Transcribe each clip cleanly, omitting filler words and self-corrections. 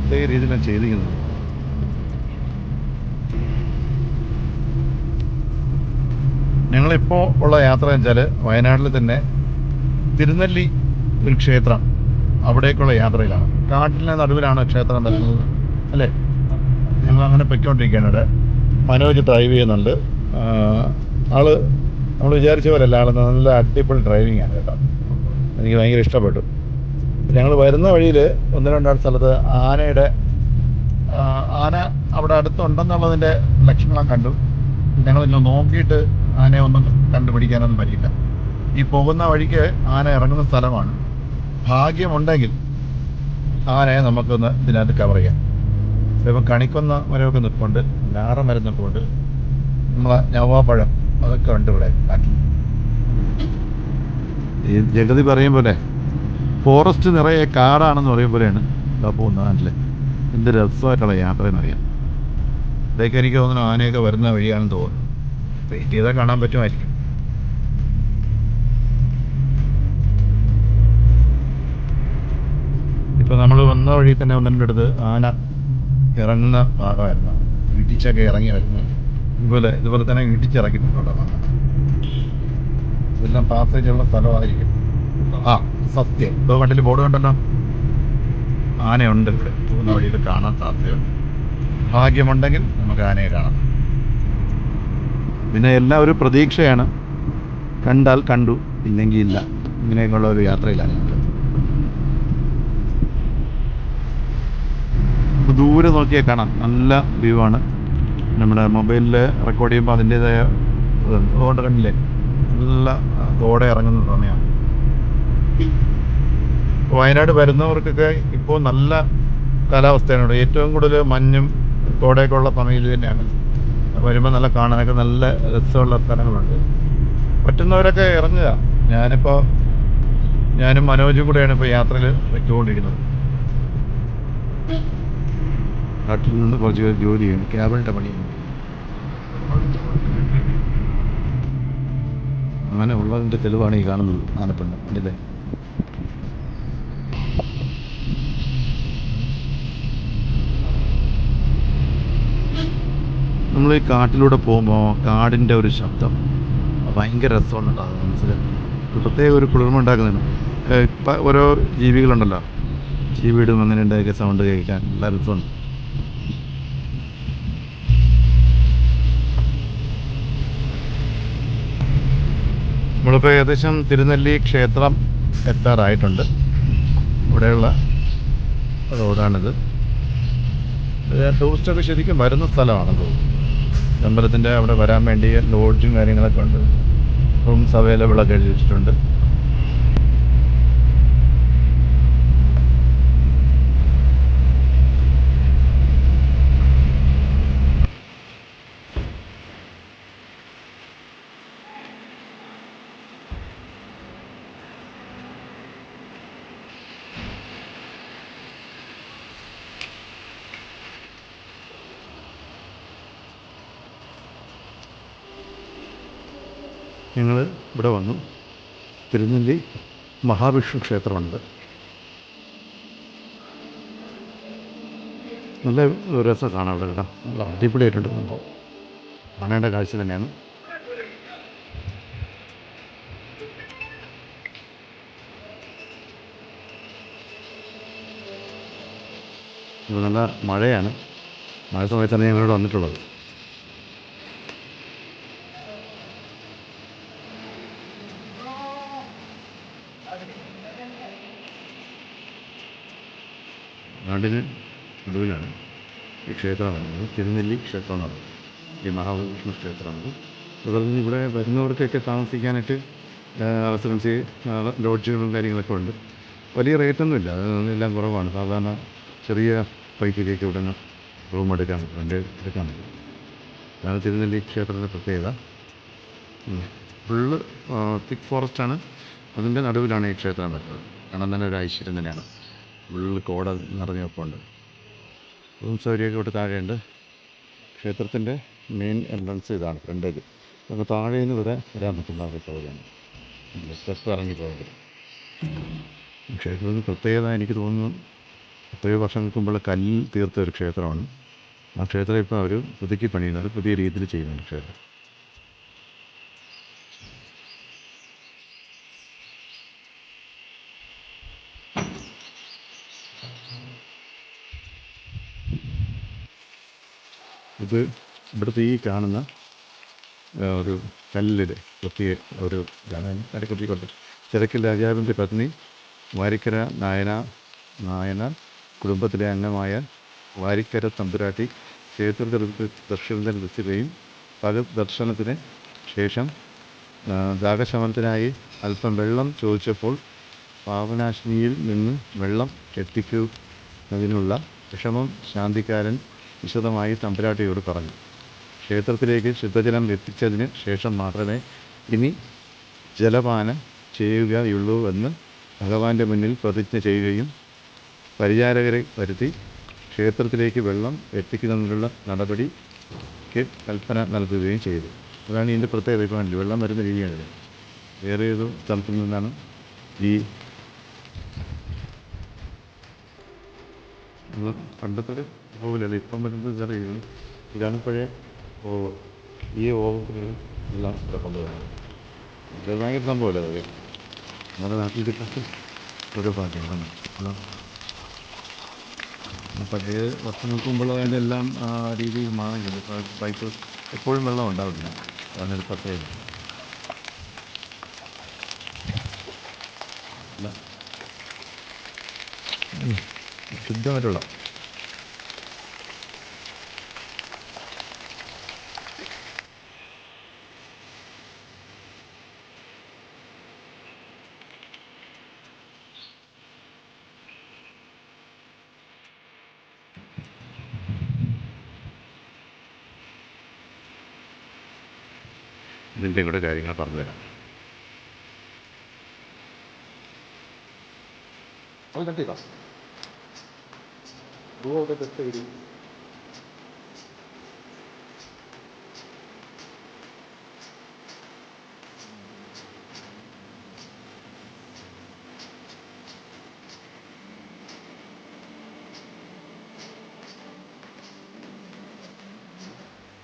പ്രത്യേക രീതിയിലാണ് ചെയ്തിരിക്കുന്നത്. ഞങ്ങളിപ്പോൾ ഉള്ള യാത്ര വെച്ചാൽ വയനാട്ടിൽ തന്നെ തിരുനെല്ലി ഒരു ക്ഷേത്രം, അവിടേക്കുള്ള യാത്രയിലാണ്. കാട്ടിലെ നടുവിലാണ് ക്ഷേത്രം വരുന്നത് അല്ലേ? ഞങ്ങൾ അങ്ങനെ പൊയ്ക്കൊണ്ടിരിക്കുകയാണ്. ഇവിടെ മനോജ് ഡ്രൈവ് ചെയ്യുന്നുണ്ട്. ആള് നമ്മൾ വിചാരിച്ച പോലെയല്ല, ആൾ നല്ല അടിപൊളി ഡ്രൈവിംഗ് ആണ് കേട്ടോ. എനിക്ക് ഭയങ്കര ഇഷ്ടപ്പെട്ടു. ഞങ്ങൾ വരുന്ന വഴിയിൽ ഒന്ന് രണ്ടാം സ്ഥലത്ത് ആന അവിടെ അടുത്തുണ്ടെന്നുള്ളതിൻ്റെ ലക്ഷണം കണ്ടു. ഞങ്ങളിന്ന് നോക്കിയിട്ട് ആനയെ ഒന്നും കണ്ടുപിടിക്കാനൊന്നും പറ്റിയില്ല. ഈ പോകുന്ന വഴിക്ക് ആന ഇറങ്ങുന്ന സ്ഥലമാണ്. ഭാഗ്യമുണ്ടെങ്കിൽ ആനയെ നമുക്കൊന്ന് ഇതിനകത്ത് കവർ ചെയ്യാം. ഇപ്പം കണിക്കൊന്ന മരമൊക്കെ നിൽപ്പുണ്ട്, ഞാറ മരം നിൽപ്പുണ്ട്, നമ്മളെ ഞവാപ്പഴം അതൊക്കെ ഉണ്ട് ഇവിടെ കാട്ടിൽ. ഈ ജഗതി പറയും പോലെ ഫോറസ്റ്റ് നിറയെ കാടാണെന്ന് പറയും പോലെയാണ് ഇതാ പോകുന്ന നാട്ടിൽ. എന്ത് രസമായിട്ടുള്ള യാത്രയെന്നറിയാം. ഇതൊക്കെ എനിക്ക് തോന്നുന്നു ആനയൊക്കെ വരുന്ന വഴിയാണെന്ന് തോന്നുന്നു. വെയിറ്റ് ചെയ്താൽ കാണാൻ പറ്റുമായിരിക്കും. ഇപ്പോൾ നമ്മൾ വന്ന വഴി തന്നെ ഒന്നിൻ്റെ അടുത്ത് ആന ഇറങ്ങുന്ന ഭാഗമായിരുന്നു. ഇടിച്ചൊക്കെ ഇറങ്ങി വരുന്നു. ഇതുപോലെ തന്നെ ഇടിച്ചിറങ്ങിയിട്ടുണ്ടോ? ഇതെല്ലാം പാസേജുള്ള സ്ഥലമായിരിക്കും. സത്യം. ഇപ്പോൾ വണ്ടിയിൽ ബോർഡ് കണ്ടല്ലോ, ആനയുണ്ട് ഇവിടെ. പോകുന്ന വഴിയിൽ കാണാൻ സാധ്യതയുണ്ട്. ഭാഗ്യമുണ്ടെങ്കിൽ നമുക്ക് ആനയെ കാണാം. പിന്നെ എല്ലാം ഒരു പ്രതീക്ഷയാണ്. കണ്ടാൽ കണ്ടു, ഇല്ലെങ്കിൽ ഇല്ല. ഇങ്ങനെയൊക്കെയുള്ള ഒരു യാത്രയിലാണ് ഞങ്ങൾ. ദൂരെ നോക്കിയാൽ കാണാം, നല്ല വ്യൂ ആണ്. നമ്മുടെ മൊബൈലിൽ റെക്കോർഡ് ചെയ്യുമ്പോൾ അതിൻ്റേതായ അതുകൊണ്ട് കണ്ടില്ലേ, നല്ല തോടെ ഇറങ്ങുന്ന സമയമാണ്. വയനാട് വരുന്നവർക്കൊക്കെ ഇപ്പോൾ നല്ല കാലാവസ്ഥയാണ്. ഏറ്റവും കൂടുതൽ മഞ്ഞും കോടയൊക്കെ ഉള്ള സമയം ഇത് തന്നെയാണ്. വരുമ്പോൾ നല്ല കാണാനൊക്കെ നല്ല രസമുള്ള സ്ഥലങ്ങളുണ്ട്. പറ്റുന്നവരൊക്കെ ഇറങ്ങുക. ഞാനും മനോജും കൂടെയാണ് ഇപ്പോൾ യാത്രയിൽ വെച്ചുകൊണ്ടിരിക്കുന്നത്. നാട്ടിൽ നിന്ന് കുറച്ച് പേര് ജോലി ചെയ്യും, ക്യാബിൻ്റെ പണിയുണ്ട്. അങ്ങനെ ഉള്ളതിൻ്റെ തെളിവാണ് ഈ കാണുന്നത് ആനപ്പിണ്ട അല്ലേ? നമ്മൾ ഈ കാട്ടിലൂടെ പോകുമ്പോൾ കാടിൻ്റെ ഒരു ശബ്ദം ഭയങ്കര രസമുണ്ടാകും മനസ്സിൽ. പ്രത്യേക ഒരു കുളിർമ ഉണ്ടാക്കുന്നതിന്. ഓരോ ജീവികളുണ്ടല്ലോ, ചീവീടും അങ്ങനെ ഉണ്ടാക്കിയ സൗണ്ട് കേൾക്കാൻ നല്ല രസമുണ്ട്. നമ്മളിപ്പോൾ ഏകദേശം തിരുനെല്ലി ക്ഷേത്രം എത്താറായിട്ടുണ്ട്. ഇവിടെയുള്ള റോഡാണിത്. ടൂറിസ്റ്റൊക്കെ ശരിക്കും വരുന്ന സ്ഥലമാണെന്ന് തോന്നുന്നു. അമ്പലത്തിൻ്റെ അവിടെ വരാൻ വേണ്ടി ലോഡ്ജും കാര്യങ്ങളൊക്കെ ഉണ്ട്. റൂംസ് അവൈലബിളൊക്കെ എഴുതി വെച്ചിട്ടുണ്ട്. ഞങ്ങൾ ഇവിടെ വന്നു. തിരുനെല്ലി മഹാവിഷ്ണു ക്ഷേത്രമുണ്ട്. നല്ല രസം കാണാം അവിടെ. കേട്ടോ, നല്ല അടിപൊളിയായിട്ടുണ്ട്. സംഭവം കാണേണ്ട കാഴ്ച തന്നെയാണ്. ഇത് നല്ല മഴയാണ്. മഴ സമയത്താണ് ഞങ്ങളിവിടെ വന്നിട്ടുള്ളത്. നാടിന് നടുവിലാണ് ഈ ക്ഷേത്രം വരുന്നത്. തിരുനെല്ലി ക്ഷേത്രം എന്നാണ് ഈ മഹാവിഷ്ണു ക്ഷേത്രമാണ്. അതുപോലെ തന്നെ ഇവിടെ വരുന്നവർക്കൊക്കെ താമസിക്കാനായിട്ട് റെസിഡൻസി ലോഡ്ജുകളും കാര്യങ്ങളൊക്കെ ഉണ്ട്. വലിയ റേറ്റൊന്നുമില്ല, എല്ലാം കുറവാണ്. സാധാരണ ചെറിയ പൈസയ്ക്കൊക്കെ ഇവിടെ നിന്ന് റൂം എടുക്കാൻ പറ്റും. അതാണ് തിരുനെല്ലി ക്ഷേത്രത്തിൻ്റെ പ്രത്യേകത. ഫുള്ള് തിക്ക് ഫോറസ്റ്റാണ്. അതിൻ്റെ നടുവിലാണ് ഈ ക്ഷേത്രം വരുന്നത്. കാണാൻ തന്നെ ഒരു ഐശ്വര്യം തന്നെയാണ്. ഫുള്ള് കോട നിറഞ്ഞൊപ്പമുണ്ട്. റൂം സൗകര്യമൊക്കെ ഇവിടെ താഴെയുണ്ട്. ക്ഷേത്രത്തിൻ്റെ മെയിൻ എൻട്രൻസ് ഇതാണ്, ഫ്രണ്ടേജ്. നമുക്ക് താഴെ നിന്ന് ഇവിടെ വരാൻ പറ്റുന്ന സൗകര്യമാണ്. സ്റ്റെപ്പ് ഇറങ്ങി പോകുന്നത്. ക്ഷേത്രത്തിന് പ്രത്യേകത എനിക്ക് തോന്നുന്നു എത്രയോ വർഷങ്ങൾക്ക് മുമ്പുള്ള കല്ലിൽ തീർത്ത ഒരു ക്ഷേത്രമാണ്. ആ ക്ഷേത്രം ഇപ്പോൾ അവർ പുതുക്കി പണിയുന്നത്, പുതിയ രീതിയിൽ ചെയ്യുന്നുണ്ട് ക്ഷേത്രം. ഇത് ഇവിടുത്തെ ഈ കാണുന്ന ഒരു കല്ലിൽ കൊത്തിയ ഒരു ഇതാണ്. കുത്തിക്കൊണ്ട് തിരക്കിൽ രാജാവിൻ്റെ പത്നി വാരിക്കര നായനാർ കുടുംബത്തിലെ അംഗമായ വാരിക്കര തമ്പുരാട്ടി ക്ഷേത്രത്തിൽ ദർശനത്തിനെത്തുകയും ഭഗവത് ദർശനത്തിന് ശേഷം ദാഹശമനത്തിനായി അല്പം വെള്ളം ചോദിച്ചപ്പോൾ പാപനാശിനിയിൽ നിന്ന് വെള്ളം എത്തിക്കുന്നതിനുള്ള വിഷമം ശാന്തിക്കാരൻ വിശദമായി തമ്പുരാട്ടിയോട് പറഞ്ഞു. ക്ഷേത്രത്തിലേക്ക് ശുദ്ധജലം എത്തിച്ചതിന് ശേഷം മാത്രമേ ഇനി ജലപാനം ചെയ്യുകയുള്ളൂ എന്ന് ഭഗവാന്റെ മുന്നിൽ പ്രതിജ്ഞ ചെയ്യുകയും പരിചാരകരെ വരുത്തി ക്ഷേത്രത്തിലേക്ക് വെള്ളം എത്തിക്കുന്നതിനുള്ള നടപടിക്ക് കൽപ്പന നൽകുകയും ചെയ്തു. അതാണ് ഇതിൻ്റെ പ്രത്യേകത. ഇപ്പോൾ വെള്ളം വരുന്ന രീതിയാണിത്. വേറെ ഏതോ സ്ഥലത്തു നിന്നാണ് ഈ പണ്ടത്തെ ഓവിലല്ല ഇപ്പം വരുന്നത്. ചെറിയ ഇതാണ് പഴയ ഓവ്. ഈ ഓവ് എല്ലാം ഇവിടെ കൊണ്ടുവരുന്നത്. ഇത് ഭയങ്കര സംഭവമല്ലേ അത്. നമ്മുടെ നാട്ടിൽ കിട്ടാത്ത ഓരോ ഭാഗ്യങ്ങളാണ്. പഴയ വർഷങ്ങൾക്ക് മുമ്പുള്ളതിൻ്റെ എല്ലാം ആ രീതിയിൽ മാറിയിട്ടുണ്ട്. ഇപ്പോൾ പൈപ്പ് എപ്പോഴും വെള്ളം ഉണ്ടാവില്ല. അതിനൊരു പ്രത്യേകത. ശുദ്ധമായിട്ടുള്ള ഇതിൻ്റെ കൂടെ കാര്യങ്ങൾ പറഞ്ഞുതരാം.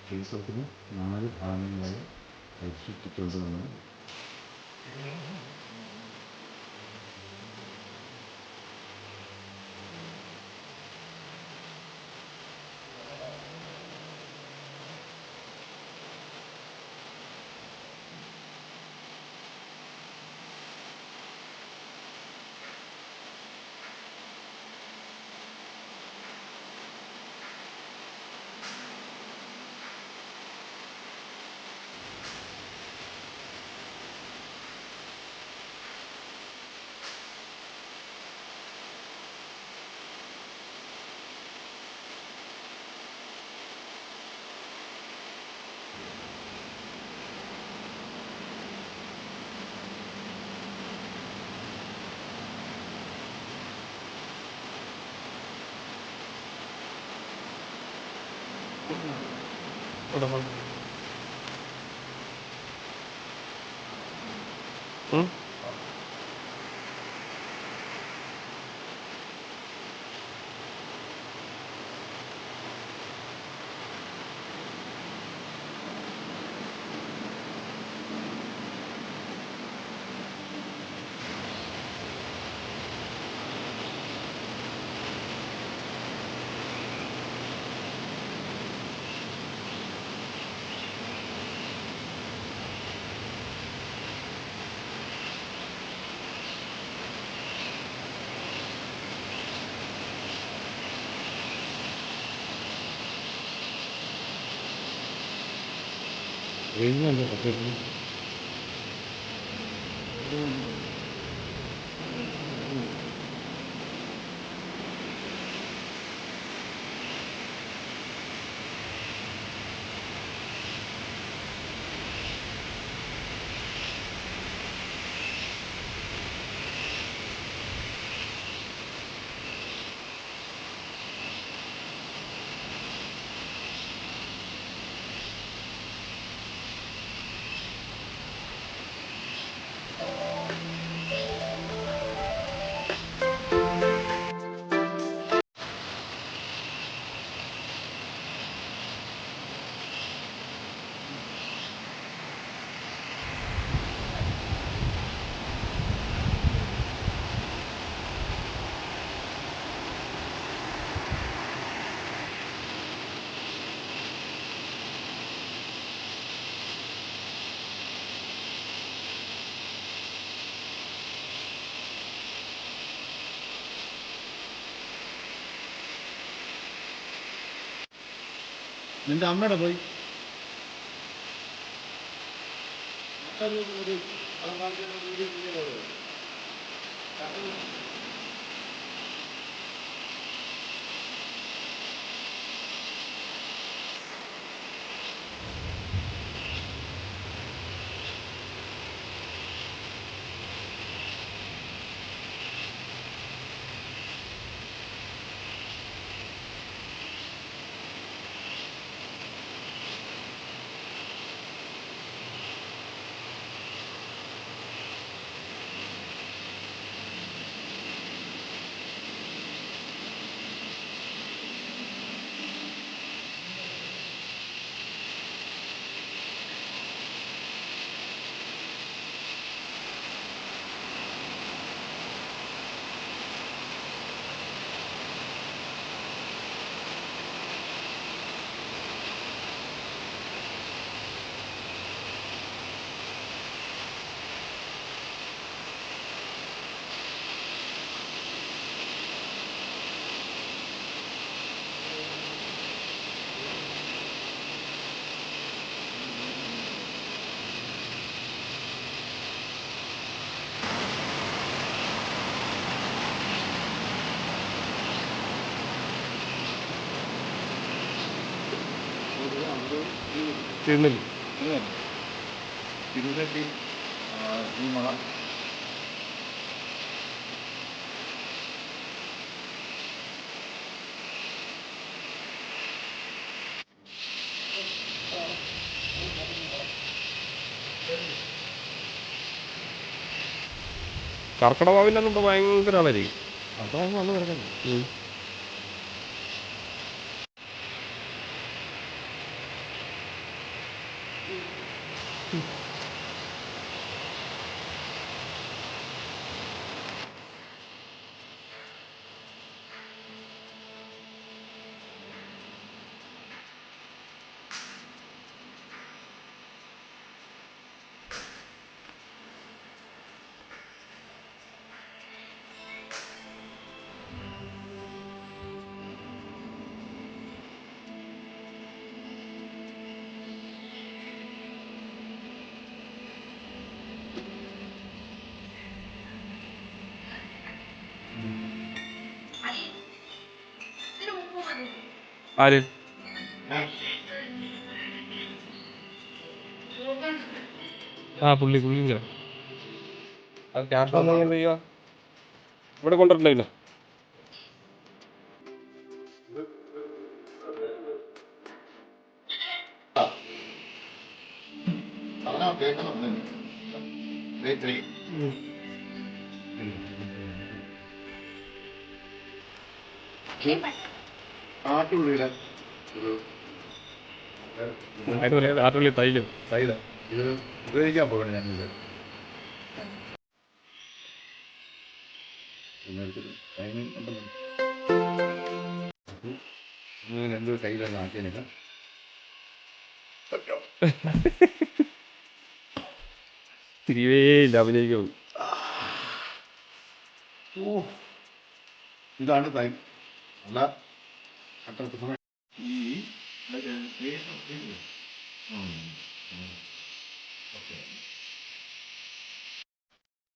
ക്ഷേത്രത്തിന് 4 ഭാഗങ്ങളായി രക്ഷിച്ചിട്ടുണ്ടെന്ന് നിന്റെ അമ്മയുടെ പോയി തിരുനെല്ലി തിരുനെല്ലി ഈ മല കർക്കിടവാവിൻ്റെ അന്ന് ഇവിടെ ഭയങ്കര ആളായിരിക്കും. അതാണ് നല്ല കിടക്കുന്നത്. ആര്? പുള്ളി അത് ക്യാഷ് വന്നു കഴിഞ്ഞാൽ ചെയ്യുക. ഇവിടെ കൊണ്ടുവരില്ല. ആട്ടുള്ളിയുടെ ആട്ടുള്ളി തൈലും ഇത് ഉപയോഗിക്കാൻ പോകണം ഞാനിത് എന്തോ കയ്യിലൊന്നും ആക്കിയനില്ല. തിരിവേയില്ല അഭിനയിക്കും. ഇതാണ് ടൈം. അല്ല ഈ